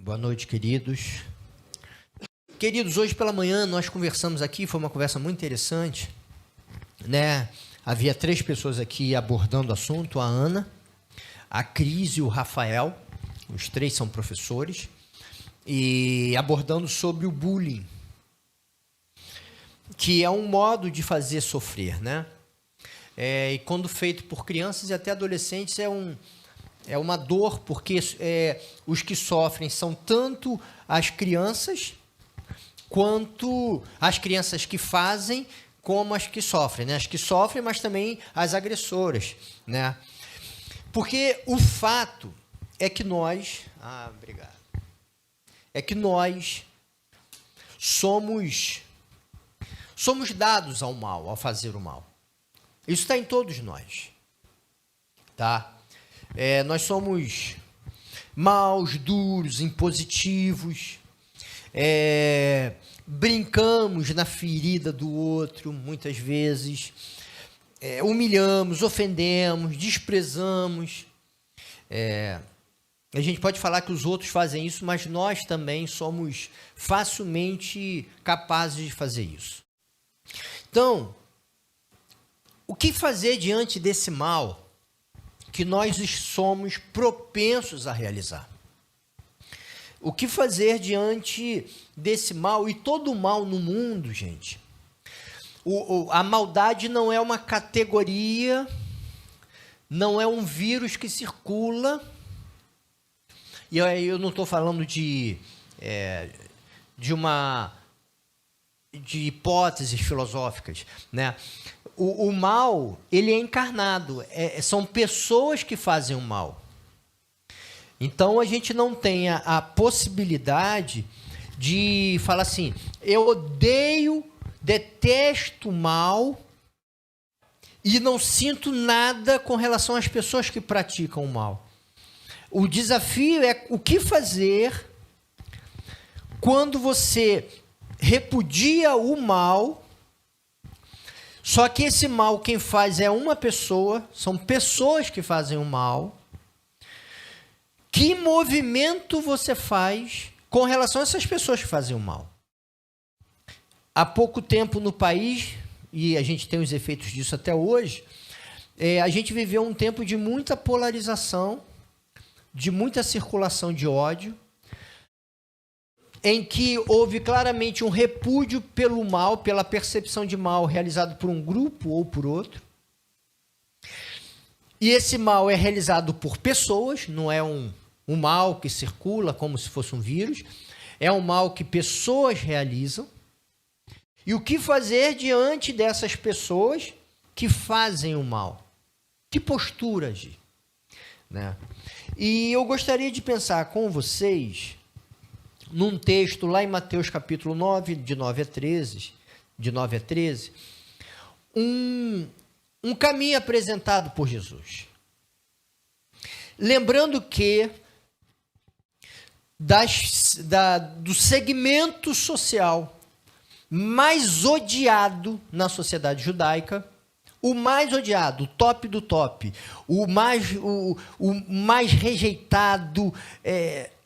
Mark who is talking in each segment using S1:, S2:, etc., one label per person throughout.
S1: Boa noite, queridos. Queridos, hoje pela manhã nós conversamos aqui, foi uma conversa muito interessante, né? Havia 3 pessoas aqui abordando o assunto, a Ana, a Cris e o Rafael, os 3 são professores, e abordando sobre o bullying, que é um modo de fazer sofrer, né? E quando feito por crianças e até adolescentes é uma dor, porque os que sofrem são tanto as crianças, quanto as crianças que fazem, como as que sofrem, né? As que sofrem, mas também as agressoras, né? Porque o fato é que nós... obrigado. É que nós somos dados ao mal, ao fazer o mal. Isso está em todos nós, tá? Nós somos maus, duros, impositivos, brincamos na ferida do outro, muitas vezes, humilhamos, ofendemos, desprezamos. A gente pode falar que os outros fazem isso, mas nós também somos facilmente capazes de fazer isso. Então, o que fazer diante desse mal que nós somos propensos a realizar? O que fazer diante desse mal? E todo mal no mundo, gente, a maldade não é uma categoria, não é um vírus que circula. E eu não estou falando de hipóteses filosóficas, né? O mal, ele é encarnado, são pessoas que fazem o mal. Então, a gente não tem a possibilidade de falar assim, eu odeio, detesto o mal e não sinto nada com relação às pessoas que praticam o mal. O desafio é o que fazer quando você repudia o mal. Só que esse mal quem faz é uma pessoa, são pessoas que fazem o mal. Que movimento você faz com relação a essas pessoas que fazem o mal? Há pouco tempo no país, e a gente tem os efeitos disso até hoje, a gente viveu um tempo de muita polarização, de muita circulação de ódio, em que houve claramente um repúdio pelo mal, pela percepção de mal realizado por um grupo ou por outro. E esse mal é realizado por pessoas, não é um mal que circula como se fosse um vírus, é um mal que pessoas realizam. E o que fazer diante dessas pessoas que fazem o mal? Que postura agir? Né? E eu gostaria de pensar com vocês num texto lá em Mateus capítulo 9, de 9 a 13, um caminho apresentado por Jesus. Lembrando que do segmento social mais odiado na sociedade judaica, o mais odiado, o top do top, o mais rejeitado,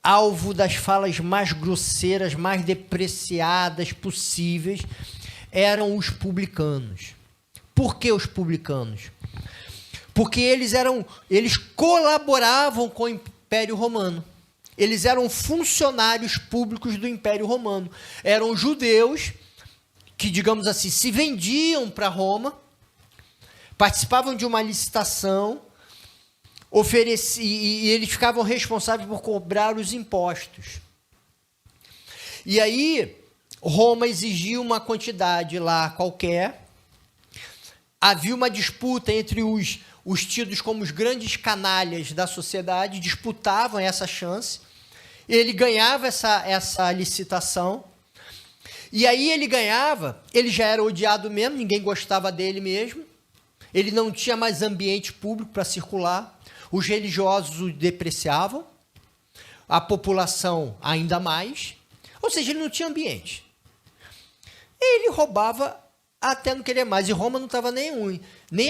S1: alvo das falas mais grosseiras, mais depreciadas possíveis, eram os publicanos. Por que os publicanos? Porque eles colaboravam com o Império Romano. Eles eram funcionários públicos do Império Romano. Eram judeus que, digamos assim, se vendiam para Roma, participavam de uma licitação, e eles ficavam responsáveis por cobrar os impostos. E aí, Roma exigia uma quantidade lá qualquer, havia uma disputa entre os tidos como os grandes canalhas da sociedade, disputavam essa chance, ele ganhava essa licitação, e aí ele ganhava, ele já era odiado mesmo, ninguém gostava dele mesmo, ele não tinha mais ambiente público para circular, os religiosos o depreciavam, a população ainda mais, ou seja, ele não tinha ambiente. Ele roubava até não querer mais, e Roma não estava nem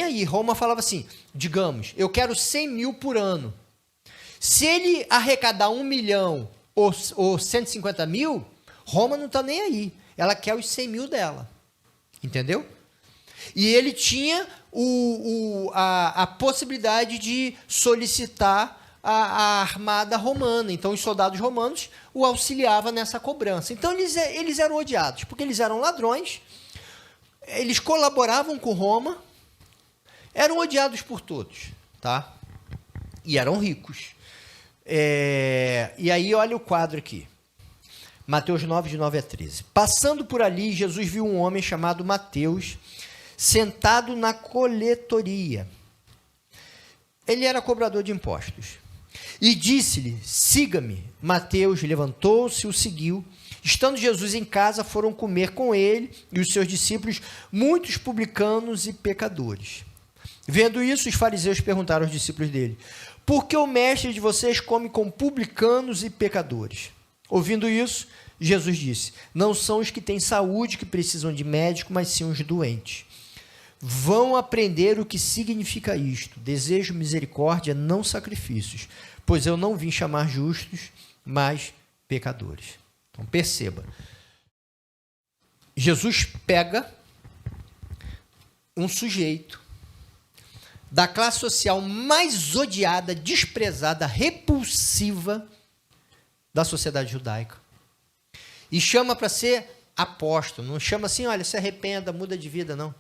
S1: aí. Roma falava assim, digamos, eu quero 100 mil por ano. Se ele arrecadar 1 milhão ou 150 mil, Roma não está nem aí. Ela quer os 100 mil dela. Entendeu? E ele tinha a possibilidade de solicitar a armada romana. Então, os soldados romanos o auxiliavam nessa cobrança. Então, eles eram odiados, porque eles eram ladrões, eles colaboravam com Roma, eram odiados por todos, tá? E eram ricos. E aí, olha o quadro aqui. Mateus 9, de 9 a 13. Passando por ali, Jesus viu um homem chamado Mateus, sentado na coletoria. Ele era cobrador de impostos. E disse-lhe, siga-me. Mateus levantou-se e o seguiu. Estando Jesus em casa, foram comer com ele e os seus discípulos muitos publicanos e pecadores. Vendo isso, os fariseus perguntaram aos discípulos dele, por que o mestre de vocês come com publicanos e pecadores? Ouvindo isso, Jesus disse, não são os que têm saúde que precisam de médico, mas sim os doentes. Vão aprender o que significa isto. Desejo misericórdia, não sacrifícios, pois eu não vim chamar justos, mas pecadores. Então, perceba. Jesus pega um sujeito da classe social mais odiada, desprezada, repulsiva da sociedade judaica e chama para ser apóstolo. Não chama assim, olha, se arrependa, muda de vida, não.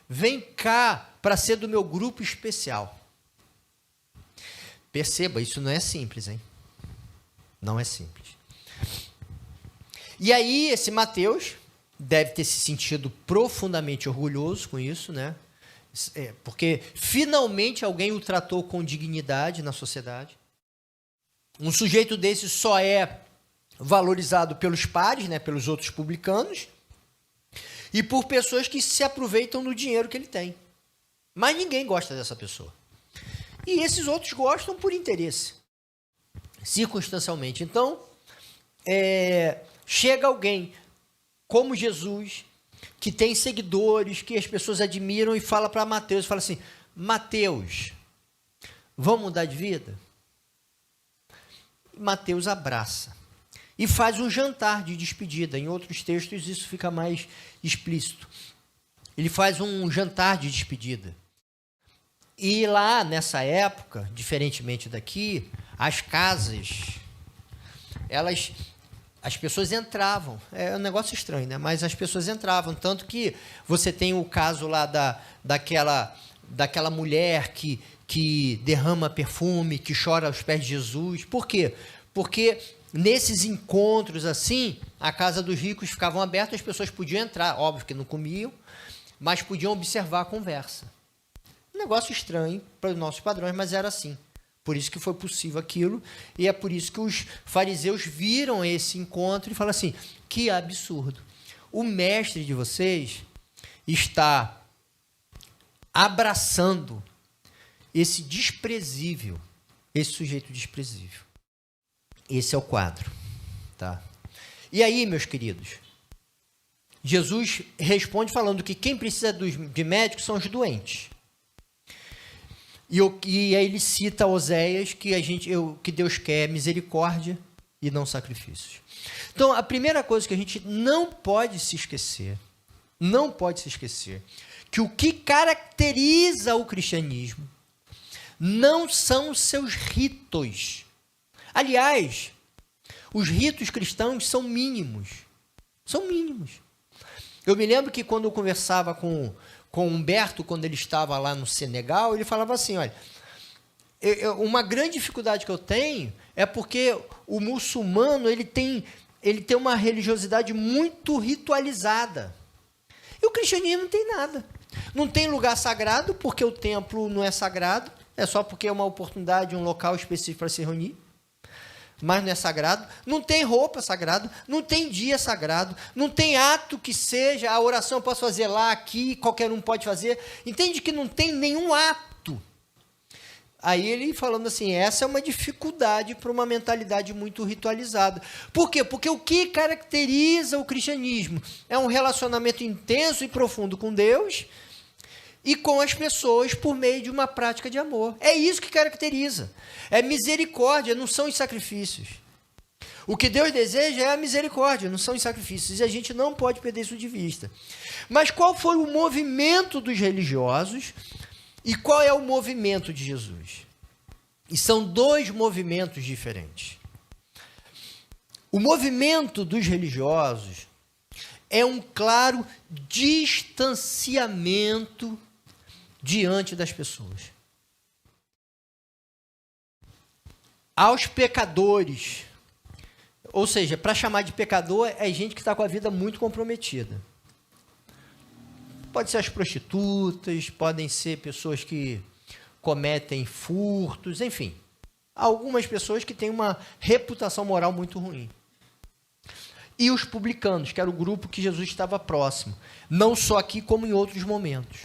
S1: Vem cá para ser do meu grupo especial. Perceba, isso não é simples, hein? Não é simples. E aí, esse Mateus deve ter se sentido profundamente orgulhoso com isso, né? Porque finalmente alguém o tratou com dignidade na sociedade. Um sujeito desse só é valorizado pelos pares, né? Pelos outros publicanos, e por pessoas que se aproveitam do dinheiro que ele tem. Mas ninguém gosta dessa pessoa. E esses outros gostam por interesse, circunstancialmente. Então, chega alguém como Jesus, que tem seguidores, que as pessoas admiram, e fala para Mateus, fala assim, Mateus, vamos mudar de vida? Mateus abraça. E faz um jantar de despedida. Em outros textos isso fica mais explícito. Ele faz um jantar de despedida. E lá, nessa época, diferentemente daqui, as casas, as pessoas entravam. É um negócio estranho, né? Mas as pessoas entravam. Tanto que você tem o caso lá daquela mulher que derrama perfume, que chora aos pés de Jesus. Por quê? Porque nesses encontros assim, a casa dos ricos ficavam abertas, as pessoas podiam entrar, óbvio que não comiam, mas podiam observar a conversa. Um negócio estranho para os nossos padrões, mas era assim. Por isso que foi possível aquilo, e é por isso que os fariseus viram esse encontro e falaram assim, que absurdo. O mestre de vocês está abraçando esse desprezível, esse sujeito desprezível. Esse é o quadro, tá? E aí, meus queridos, Jesus responde falando que quem precisa de médicos são os doentes. E aí ele cita Oséias que Deus quer misericórdia e não sacrifícios. Então, a primeira coisa que a gente não pode se esquecer, que o que caracteriza o cristianismo não são os seus ritos. Aliás, os ritos cristãos são mínimos. São mínimos. Eu me lembro que quando eu conversava com Humberto, quando ele estava lá no Senegal, ele falava assim, olha, uma grande dificuldade que eu tenho é porque o muçulmano ele tem uma religiosidade muito ritualizada. E o cristianismo não tem nada. Não tem lugar sagrado, porque o templo não é sagrado, é só porque é uma oportunidade, um local específico para se reunir. Mas não é sagrado, não tem roupa sagrada, não tem dia sagrado, não tem ato que seja, a oração eu posso fazer lá, aqui, qualquer um pode fazer. Entende que não tem nenhum ato. Aí ele falando assim, essa é uma dificuldade para uma mentalidade muito ritualizada. Por quê? Porque o que caracteriza o cristianismo é um relacionamento intenso e profundo com Deus e com as pessoas por meio de uma prática de amor. É isso que caracteriza. É misericórdia, não são os sacrifícios. O que Deus deseja é a misericórdia, não são os sacrifícios. E a gente não pode perder isso de vista. Mas qual foi o movimento dos religiosos e qual é o movimento de Jesus? E são dois movimentos diferentes. O movimento dos religiosos é um claro distanciamento diante das pessoas. Aos pecadores, ou seja, para chamar de pecador é gente que está com a vida muito comprometida. Pode ser as prostitutas, podem ser pessoas que cometem furtos, enfim. Algumas pessoas que têm uma reputação moral muito ruim. E os publicanos, que era o grupo que Jesus estava próximo. Não só aqui, como em outros momentos.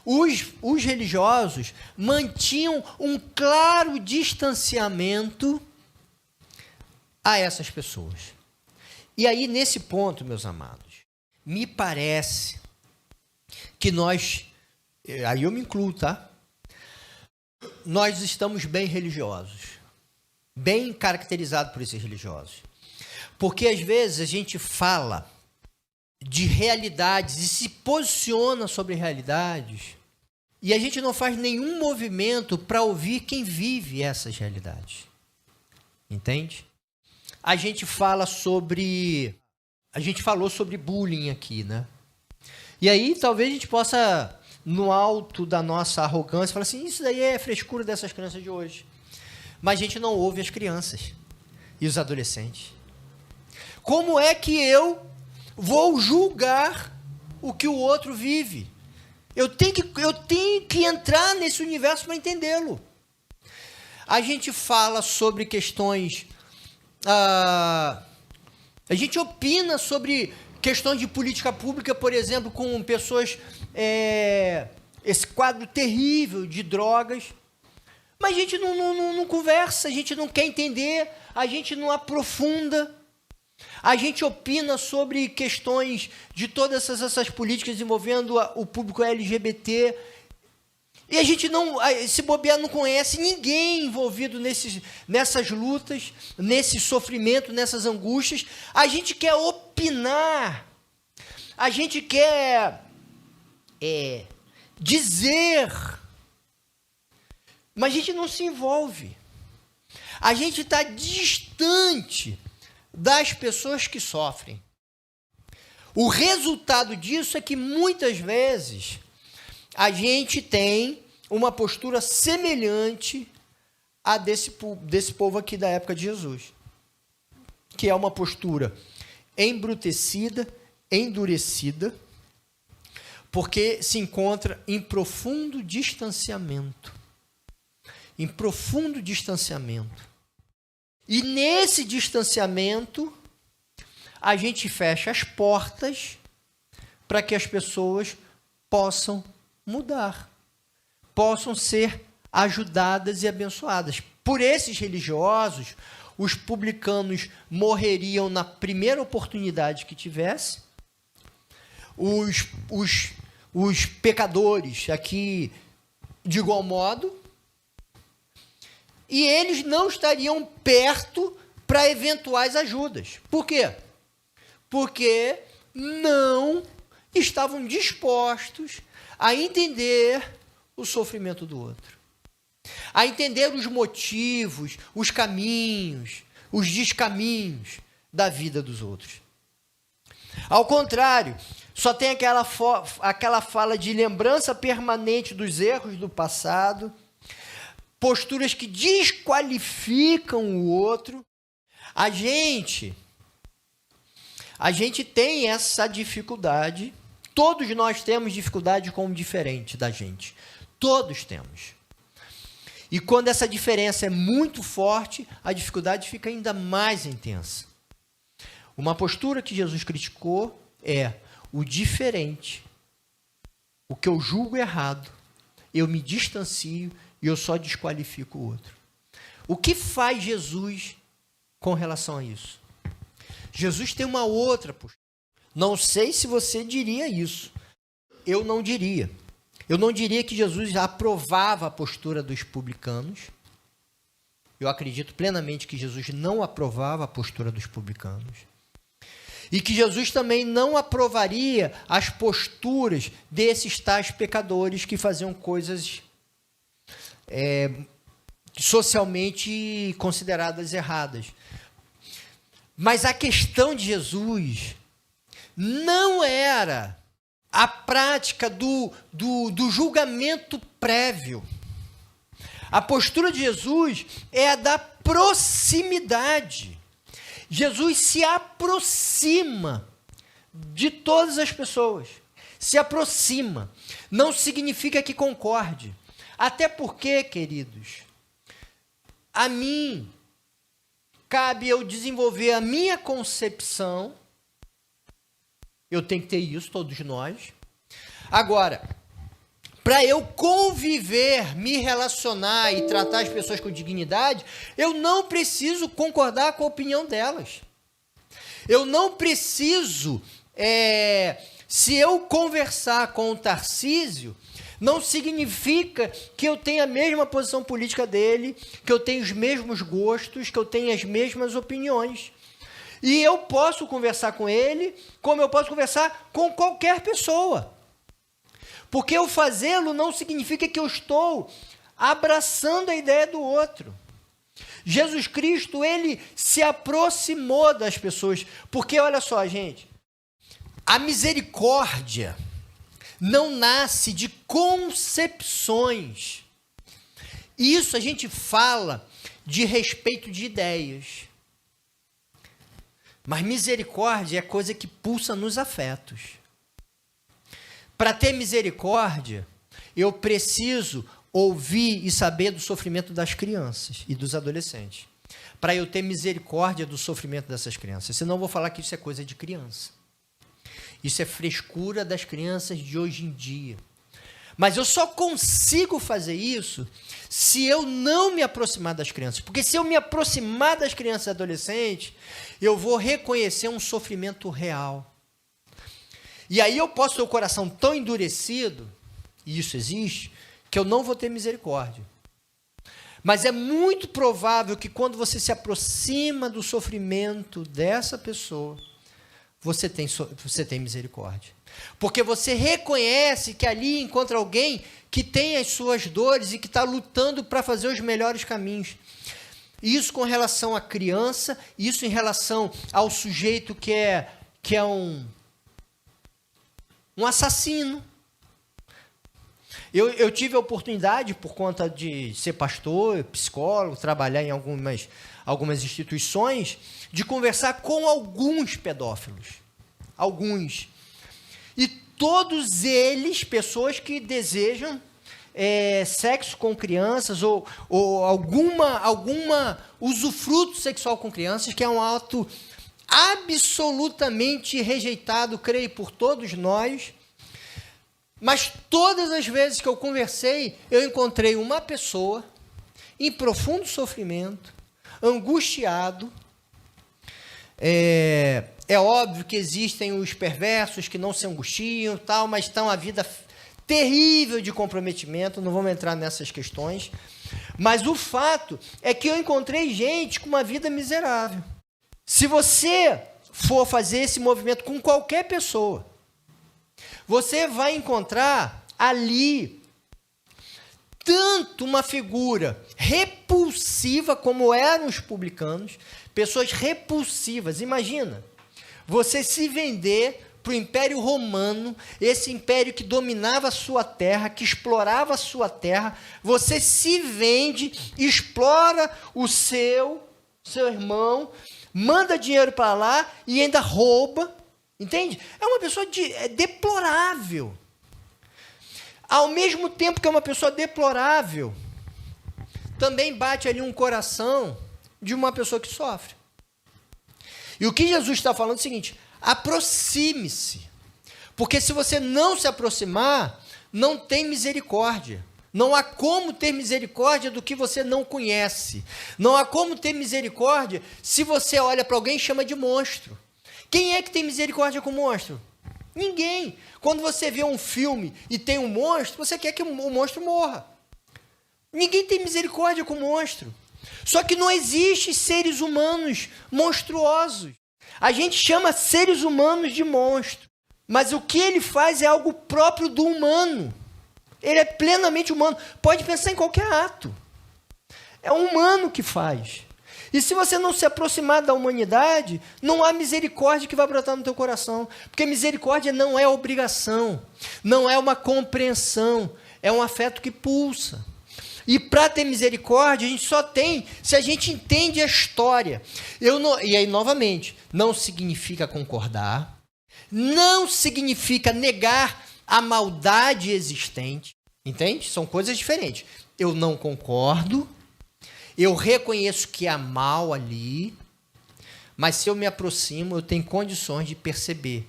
S1: Os religiosos mantinham um claro distanciamento a essas pessoas. E aí, nesse ponto, meus amados, me parece que nós, aí eu me incluo, tá? Nós estamos bem religiosos, bem caracterizados por esses religiosos. Porque, às vezes, a gente fala de realidades e se posiciona sobre realidades e a gente não faz nenhum movimento para ouvir quem vive essas realidades. Entende? A gente falou sobre bullying aqui, né? E aí talvez a gente possa, no alto da nossa arrogância, falar assim, isso daí é frescura dessas crianças de hoje. Mas a gente não ouve as crianças e os adolescentes. Como é que eu vou julgar o que o outro vive? Eu tenho que entrar nesse universo para entendê-lo. A gente fala sobre questões... a gente opina sobre questões de política pública, por exemplo, com pessoas... esse quadro terrível de drogas. Mas a gente não conversa, a gente não quer entender, a gente não aprofunda. A gente opina sobre questões de todas essas políticas envolvendo o público LGBT. E a gente não, se bobear, não conhece ninguém envolvido nessas lutas, nesse sofrimento, nessas angústias. A gente quer opinar. A gente quer dizer. Mas a gente não se envolve. A gente está distante das pessoas que sofrem. O resultado disso é que muitas vezes a gente tem uma postura semelhante a desse povo aqui da época de Jesus, que é uma postura embrutecida, endurecida, porque se encontra em profundo distanciamento. Em profundo distanciamento. E nesse distanciamento, a gente fecha as portas para que as pessoas possam mudar, possam ser ajudadas e abençoadas. Por esses religiosos, os publicanos morreriam na primeira oportunidade que tivesse, os pecadores aqui de igual modo, e eles não estariam perto para eventuais ajudas. Por quê? Porque não estavam dispostos a entender o sofrimento do outro, a entender os motivos, os caminhos, os descaminhos da vida dos outros. Ao contrário, só tem aquela fala de lembrança permanente dos erros do passado, posturas que desqualificam o outro. A gente tem essa dificuldade. Todos nós temos dificuldade com o diferente da gente. Todos temos. E quando essa diferença é muito forte, a dificuldade fica ainda mais intensa. Uma postura que Jesus criticou é o diferente. O que eu julgo errado, eu me distancio e eu só desqualifico o outro. O que faz Jesus com relação a isso? Jesus tem uma outra postura. Não sei se você diria isso. Eu não diria. Eu não diria que Jesus aprovava a postura dos publicanos. Eu acredito plenamente que Jesus não aprovava a postura dos publicanos. E que Jesus também não aprovaria as posturas desses tais pecadores que faziam coisas socialmente consideradas erradas. Mas a questão de Jesus não era a prática do julgamento prévio. A postura de Jesus é a da proximidade. Jesus se aproxima de todas as pessoas. Se aproxima. Não significa que concorde. Até porque, queridos, a mim cabe eu desenvolver a minha concepção. Eu tenho que ter isso, todos nós. Agora, para eu conviver, me relacionar e tratar as pessoas com dignidade, eu não preciso concordar com a opinião delas. Eu não preciso, se eu conversar com o Tarcísio, não significa que eu tenha a mesma posição política dele, que eu tenha os mesmos gostos, que eu tenha as mesmas opiniões. E eu posso conversar com ele como eu posso conversar com qualquer pessoa. Porque eu fazê-lo não significa que eu estou abraçando a ideia do outro. Jesus Cristo, ele se aproximou das pessoas. Porque, olha só, gente, a misericórdia não nasce de concepções. Isso a gente fala de respeito de ideias. Mas misericórdia é coisa que pulsa nos afetos. Para ter misericórdia, eu preciso ouvir e saber do sofrimento das crianças e dos adolescentes. Para eu ter misericórdia do sofrimento dessas crianças. Senão eu vou falar que isso é coisa de criança. Isso é frescura das crianças de hoje em dia. Mas eu só consigo fazer isso se eu não me aproximar das crianças. Porque se eu me aproximar das crianças e adolescentes, eu vou reconhecer um sofrimento real. E aí eu posso ter o coração tão endurecido, e isso existe, que eu não vou ter misericórdia. Mas é muito provável que quando você se aproxima do sofrimento dessa pessoa, você tem misericórdia. Porque você reconhece que ali encontra alguém que tem as suas dores e que está lutando para fazer os melhores caminhos. Isso com relação à criança, isso em relação ao sujeito que é um assassino. Eu tive a oportunidade, por conta de ser pastor, psicólogo, trabalhar em algumas instituições, de conversar com alguns pedófilos. Alguns. E todos eles, pessoas que desejam sexo com crianças ou alguma usufruto sexual com crianças, que é um ato absolutamente rejeitado, creio, por todos nós. Mas todas as vezes que eu conversei, eu encontrei uma pessoa em profundo sofrimento, angustiado. É óbvio que existem os perversos que não se angustiam, tal, mas estão a vida terrível de comprometimento, não vamos entrar nessas questões. Mas o fato é que eu encontrei gente com uma vida miserável. Se você for fazer esse movimento com qualquer pessoa, você vai encontrar ali tanto uma figura repulsiva como eram os publicanos, pessoas repulsivas. Imagina, você se vender para o Império Romano, esse império que dominava a sua terra, que explorava a sua terra, você se vende, explora o seu irmão, manda dinheiro para lá e ainda rouba. Entende? É uma pessoa deplorável. Ao mesmo tempo que é uma pessoa deplorável, também bate ali um coração de uma pessoa que sofre. E o que Jesus está falando é o seguinte: aproxime-se. Porque se você não se aproximar, não tem misericórdia. Não há como ter misericórdia do que você não conhece. Não há como ter misericórdia se você olha para alguém e chama de monstro. Quem é que tem misericórdia com o monstro? Ninguém. Quando você vê um filme e tem um monstro, você quer que o monstro morra. Ninguém tem misericórdia com o monstro. Só que não existe seres humanos monstruosos. A gente chama seres humanos de monstro. Mas o que ele faz é algo próprio do humano. Ele é plenamente humano. Pode pensar em qualquer ato. É um humano que faz. E se você não se aproximar da humanidade, não há misericórdia que vai brotar no teu coração. Porque misericórdia não é obrigação, não é uma compreensão, é um afeto que pulsa. E para ter misericórdia, a gente só tem se a gente entende a história. E aí, novamente, não significa concordar, não significa negar a maldade existente. Entende? São coisas diferentes. Eu não concordo, eu reconheço que há mal ali, mas se eu me aproximo, eu tenho condições de perceber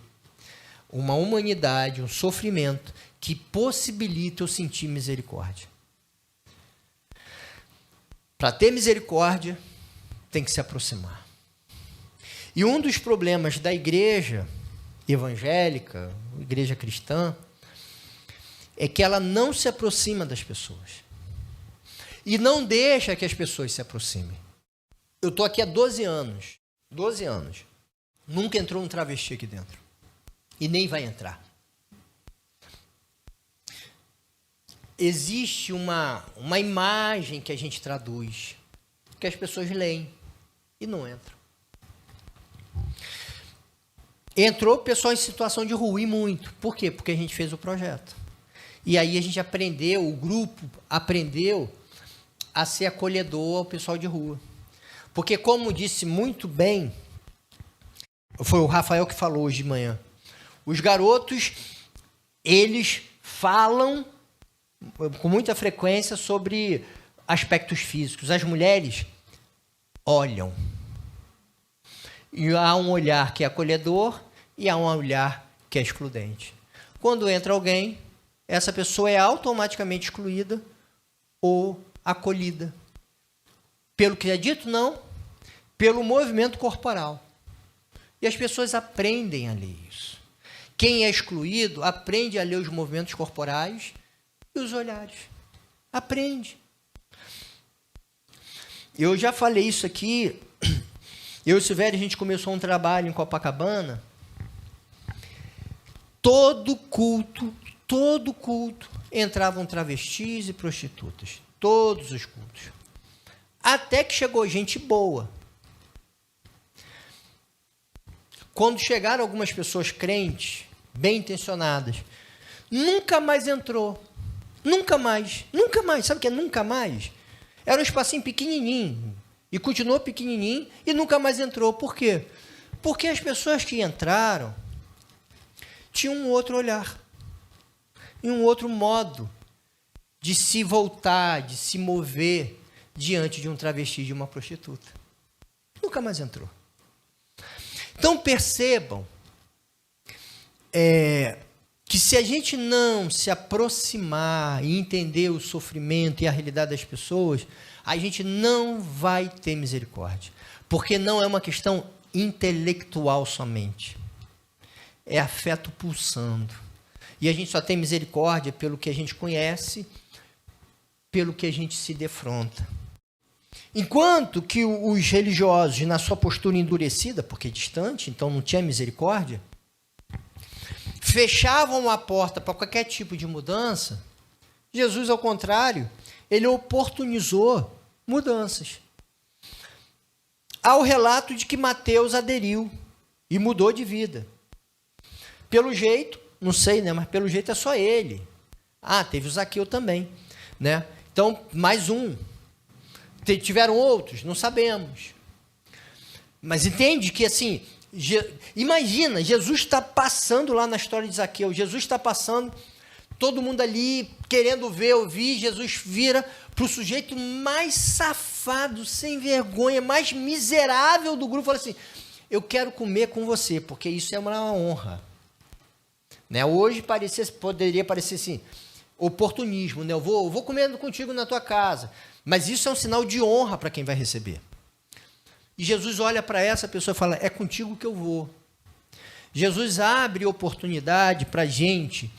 S1: uma humanidade, um sofrimento que possibilita eu sentir misericórdia. Para ter misericórdia, tem que se aproximar. E um dos problemas da igreja evangélica, igreja cristã, é que ela não se aproxima das pessoas. E não deixa que as pessoas se aproximem. Eu estou aqui há 12 anos. 12 anos. Nunca entrou um travesti aqui dentro. E nem vai entrar. Existe uma imagem que a gente traduz, que as pessoas leem e não entram. Entrou pessoal em situação de rua e muito. Por quê? Porque a gente fez o projeto. E aí a gente aprendeu, o grupo aprendeu a ser acolhedor ao pessoal de rua. Porque, como disse muito bem, foi o Rafael que falou hoje de manhã, os garotos, eles falam com muita frequência sobre aspectos físicos. As mulheres olham. E há um olhar que é acolhedor e há um olhar que é excludente. Quando entra alguém, essa pessoa é automaticamente excluída ou acolhida. Pelo que é dito, não. Pelo movimento corporal. E as pessoas aprendem a ler isso. Quem é excluído aprende a ler os movimentos corporais e os olhares. Aprende. Eu já falei isso aqui. Eu e o Silvério, a gente começou um trabalho em Copacabana. Todo culto, entravam travestis e prostitutas. Todos os cultos. Até que chegou gente boa. Quando chegaram algumas pessoas crentes, bem intencionadas, nunca mais entrou. Nunca mais. Sabe o que é nunca mais? Era um espacinho pequenininho. E continuou pequenininho e nunca mais entrou. Por quê? Porque as pessoas que entraram tinham um outro olhar. E um outro modo de se voltar, de se mover diante de um travesti, de uma prostituta. Nunca mais entrou. Então percebam que se a gente não se aproximar e entender o sofrimento e a realidade das pessoas, a gente não vai ter misericórdia. Porque não é uma questão intelectual somente. É afeto pulsando. E a gente só tem misericórdia pelo que a gente conhece, pelo que a gente se defronta. Enquanto que os religiosos, na sua postura endurecida, porque distante, então não tinha misericórdia, fechavam a porta para qualquer tipo de mudança, Jesus, ao contrário, ele oportunizou mudanças. Há o relato de que Mateus aderiu e mudou de vida. Pelo jeito, não sei, né, mas pelo jeito é só ele. Ah, teve o Zaqueu também, né? Então, mais um. Tiveram outros? Não sabemos. Mas entende que, assim, imagina, Jesus está passando lá na história de Zaqueu, Jesus está passando, todo mundo ali querendo ver, ouvir, Jesus vira para o sujeito mais safado, sem vergonha, mais miserável do grupo, fala assim, eu quero comer com você, porque isso é uma honra. Né? Hoje poderia parecer assim, oportunismo, né? Eu vou comendo contigo na tua casa. Mas isso é um sinal de honra para quem vai receber. E Jesus olha para essa pessoa e fala, é contigo que eu vou. Jesus abre oportunidade para gente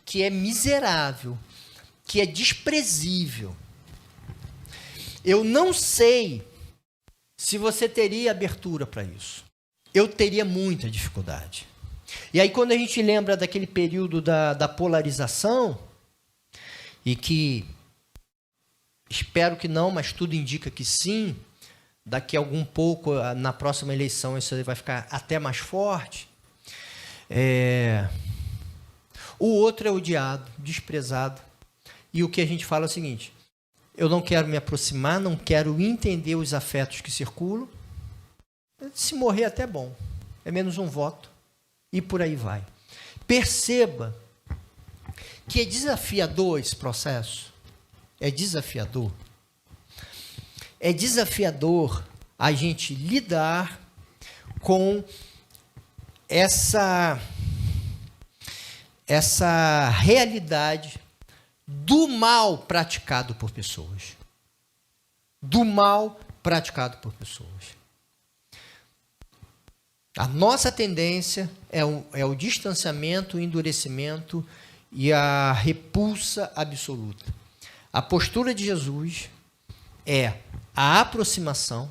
S1: que é miserável, que é desprezível. Eu não sei se você teria abertura para isso. Eu teria muita dificuldade. E aí, quando a gente lembra daquele período da polarização, e que espero que não, mas tudo indica que sim, daqui a algum pouco, na próxima eleição, isso vai ficar até mais forte. O outro é odiado, desprezado. E o que a gente fala é o seguinte: eu não quero me aproximar, não quero entender os afetos que circulam. Se morrer até bom, é menos um voto. E por aí vai. Perceba que é desafiador esse processo. É desafiador. É desafiador a gente lidar com essa realidade do mal praticado por pessoas. Do mal praticado por pessoas. A nossa tendência é o distanciamento, o endurecimento e a repulsa absoluta. A postura de Jesus é a aproximação,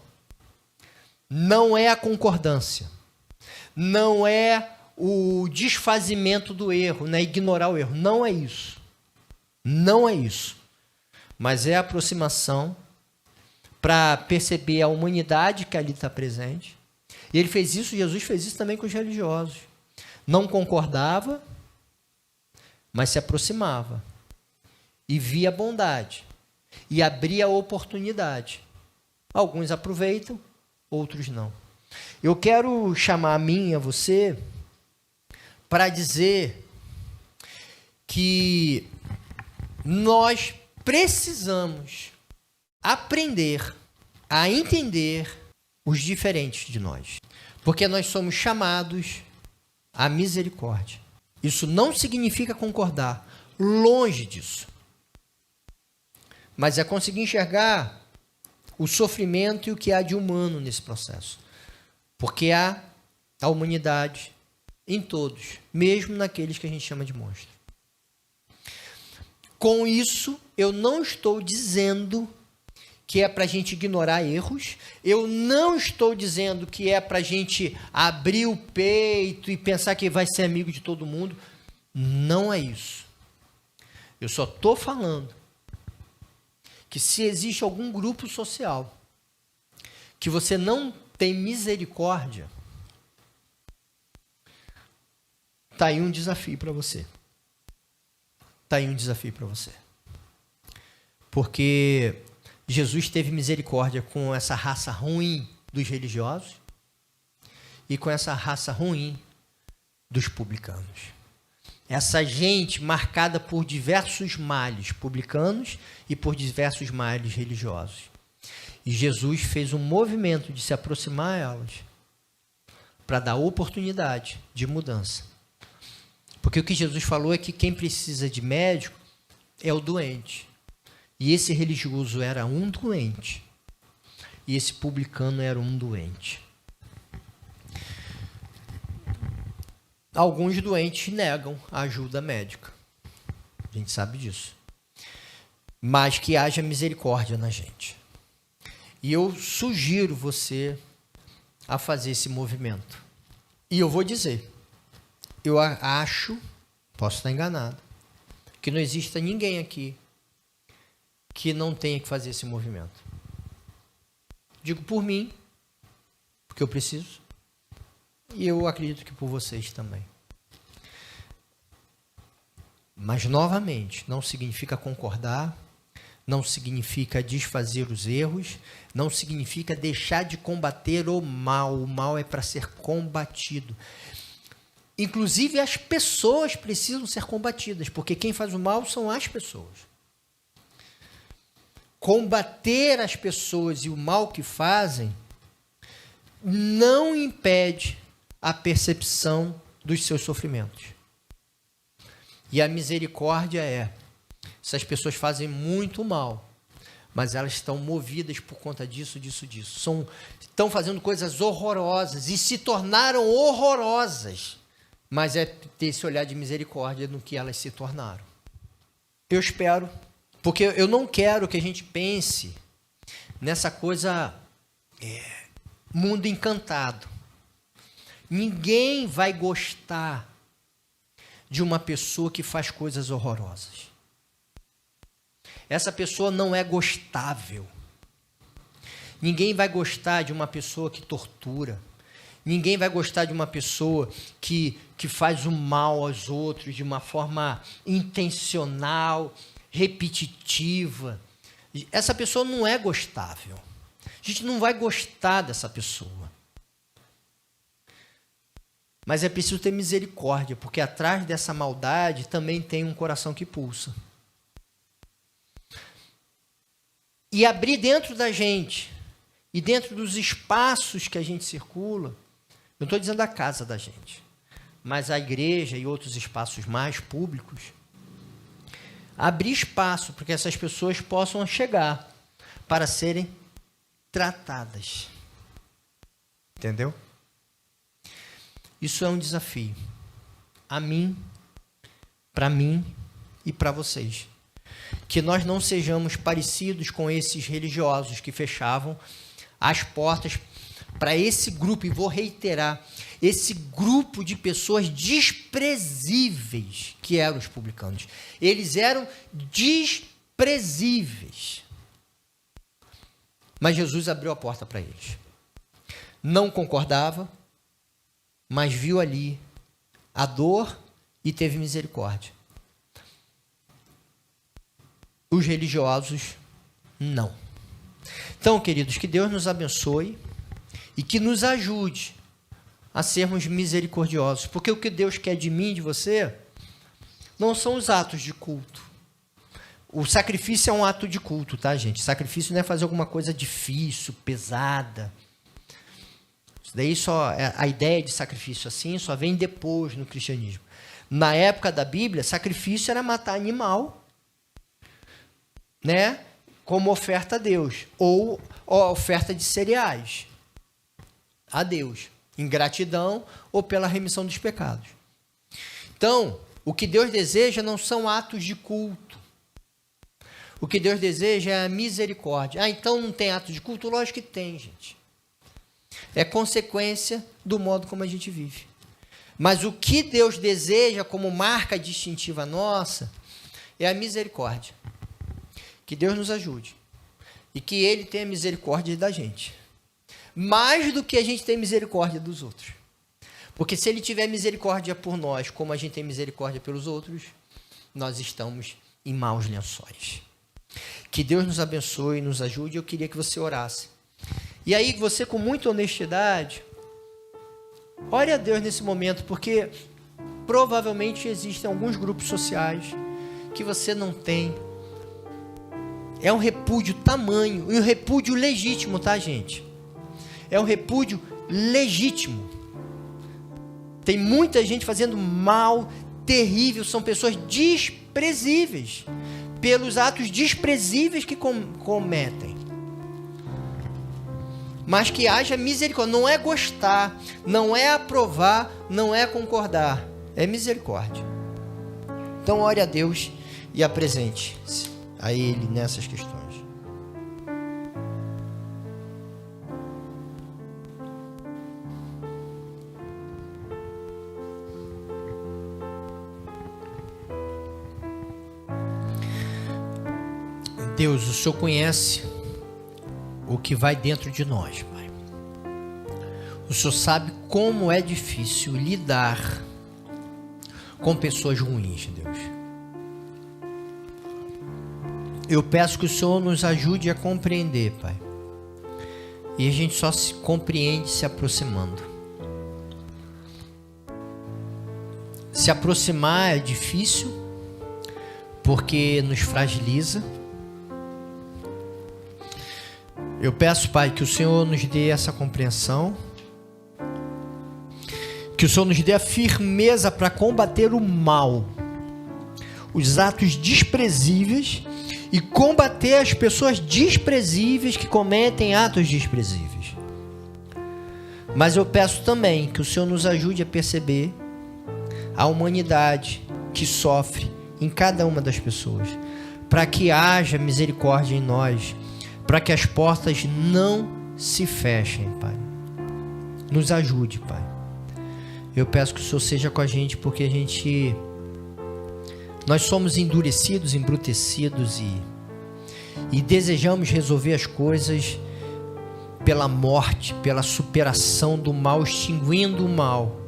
S1: não é a concordância, não é o desfazimento do erro, não é ignorar o erro, não é isso. Não é isso. Mas é a aproximação para perceber a humanidade que ali está presente. E ele fez isso, Jesus fez isso também com os religiosos. Não concordava, mas se aproximava. E via a bondade. E abria a oportunidade. Alguns aproveitam, outros não. Eu quero chamar a mim e a você para dizer que nós precisamos aprender a entender os diferentes de nós. Porque nós somos chamados à misericórdia. Isso não significa concordar, longe disso. Mas é conseguir enxergar o sofrimento e o que há de humano nesse processo. Porque há a humanidade em todos, mesmo naqueles que a gente chama de monstros. Com isso, eu não estou dizendo que é para a gente ignorar erros, eu não estou dizendo que é para a gente abrir o peito e pensar que vai ser amigo de todo mundo. Não é isso. Eu só estou falando que se existe algum grupo social que você não tem misericórdia, está aí um desafio para você. Está aí um desafio para você. Porque Jesus teve misericórdia com essa raça ruim dos religiosos e com essa raça ruim dos publicanos. Essa gente marcada por diversos males publicanos e por diversos males religiosos. E Jesus fez um movimento de se aproximar a elas para dar oportunidade de mudança. Porque o que Jesus falou é que quem precisa de médico é o doente. E esse religioso era um doente. E esse publicano era um doente. Alguns doentes negam a ajuda médica. A gente sabe disso. Mas que haja misericórdia na gente. E eu sugiro você a fazer esse movimento. E eu vou dizer, eu acho, posso estar enganado, que não exista ninguém aqui que não tenha que fazer esse movimento. Digo por mim, porque eu preciso, e eu acredito que por vocês também. Mas, novamente, não significa concordar, não significa desfazer os erros, não significa deixar de combater o mal. O mal é para ser combatido. Inclusive, as pessoas precisam ser combatidas, porque quem faz o mal são as pessoas. Combater as pessoas e o mal que fazem não impede a percepção dos seus sofrimentos. E a misericórdia é, essas pessoas fazem muito mal, mas elas estão movidas por conta disso. Estão fazendo coisas horrorosas e se tornaram horrorosas, mas é ter esse olhar de misericórdia no que elas se tornaram. Eu espero, porque eu não quero que a gente pense nessa coisa mundo encantado. Ninguém vai gostar de uma pessoa que faz coisas horrorosas. Essa pessoa não é gostável. Ninguém vai gostar de uma pessoa que tortura. Ninguém vai gostar de uma pessoa que faz o mal aos outros de uma forma intencional, repetitiva. Essa pessoa não é gostável. A gente não vai gostar dessa pessoa. Mas é preciso ter misericórdia, porque atrás dessa maldade também tem um coração que pulsa. E abrir dentro da gente, e dentro dos espaços que a gente circula, eu não estou dizendo a casa da gente, mas a igreja e outros espaços mais públicos, abrir espaço para que essas pessoas possam chegar para serem tratadas. Entendeu? Isso é um desafio. A mim, para mim e para vocês. Que nós não sejamos parecidos com esses religiosos que fechavam as portas para esse grupo, e vou reiterar, esse grupo de pessoas desprezíveis que eram os publicanos. Eles eram desprezíveis. Mas Jesus abriu a porta para eles. Não concordava, mas viu ali a dor e teve misericórdia. Os religiosos, não. Então, queridos, que Deus nos abençoe e que nos ajude a sermos misericordiosos, porque o que Deus quer de mim e de você não são os atos de culto. O sacrifício é um ato de culto, tá, gente? Sacrifício não é fazer alguma coisa difícil, pesada. Isso daí a ideia de sacrifício assim só vem depois no cristianismo. Na época da Bíblia, sacrifício era matar animal, né, como oferta a Deus, ou oferta de cereais a Deus, em gratidão ou pela remissão dos pecados. Então, o que Deus deseja não são atos de culto. O que Deus deseja é a misericórdia. Ah, então não tem ato de culto? Lógico que tem, gente. É consequência do modo como a gente vive. Mas o que Deus deseja como marca distintiva nossa é a misericórdia. Que Deus nos ajude. E que Ele tenha misericórdia da gente. Mais do que a gente tem misericórdia dos outros. Porque se Ele tiver misericórdia por nós, como a gente tem misericórdia pelos outros, nós estamos em maus lençóis. Que Deus nos abençoe e nos ajude. Eu queria que você orasse. E aí você, com muita honestidade, ore a Deus nesse momento, porque provavelmente existem alguns grupos sociais que você não tem. É um repúdio tamanho, e um repúdio legítimo, tá, gente? É um repúdio legítimo. Tem muita gente fazendo mal, terrível, são pessoas desprezíveis, pelos atos desprezíveis que cometem. Mas que haja misericórdia. Não é gostar, não é aprovar, não é concordar. É misericórdia. Então, ore a Deus e apresente-se a Ele nessas questões. Deus, o Senhor conhece o que vai dentro de nós, Pai. O Senhor sabe como é difícil lidar com pessoas ruins, Deus. Eu peço que o Senhor nos ajude a compreender, Pai. E a gente só se compreende se aproximando. Se aproximar é difícil, porque nos fragiliza. Eu peço, Pai, que o Senhor nos dê essa compreensão, que o Senhor nos dê a firmeza para combater o mal, os atos desprezíveis, e combater as pessoas desprezíveis que cometem atos desprezíveis. Mas eu peço também que o Senhor nos ajude a perceber a humanidade que sofre em cada uma das pessoas, para que haja misericórdia em nós, para que as portas não se fechem, Pai. Nos ajude, Pai. Eu peço que o Senhor seja com a gente, porque nós somos endurecidos, embrutecidos e desejamos resolver as coisas pela morte, pela superação do mal, extinguindo o mal.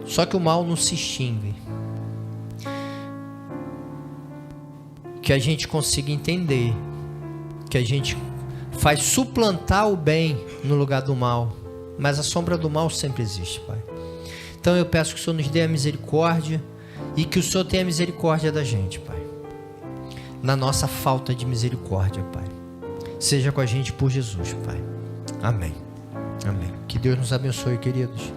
S1: Só que o mal não se extingue. Que a gente consiga entender que a gente faz suplantar o bem no lugar do mal, mas a sombra do mal sempre existe, Pai. Então eu peço que o Senhor nos dê a misericórdia e que o Senhor tenha misericórdia da gente, Pai, na nossa falta de misericórdia, Pai. Seja com a gente por Jesus, Pai. Amém. Amém. Que Deus nos abençoe, queridos.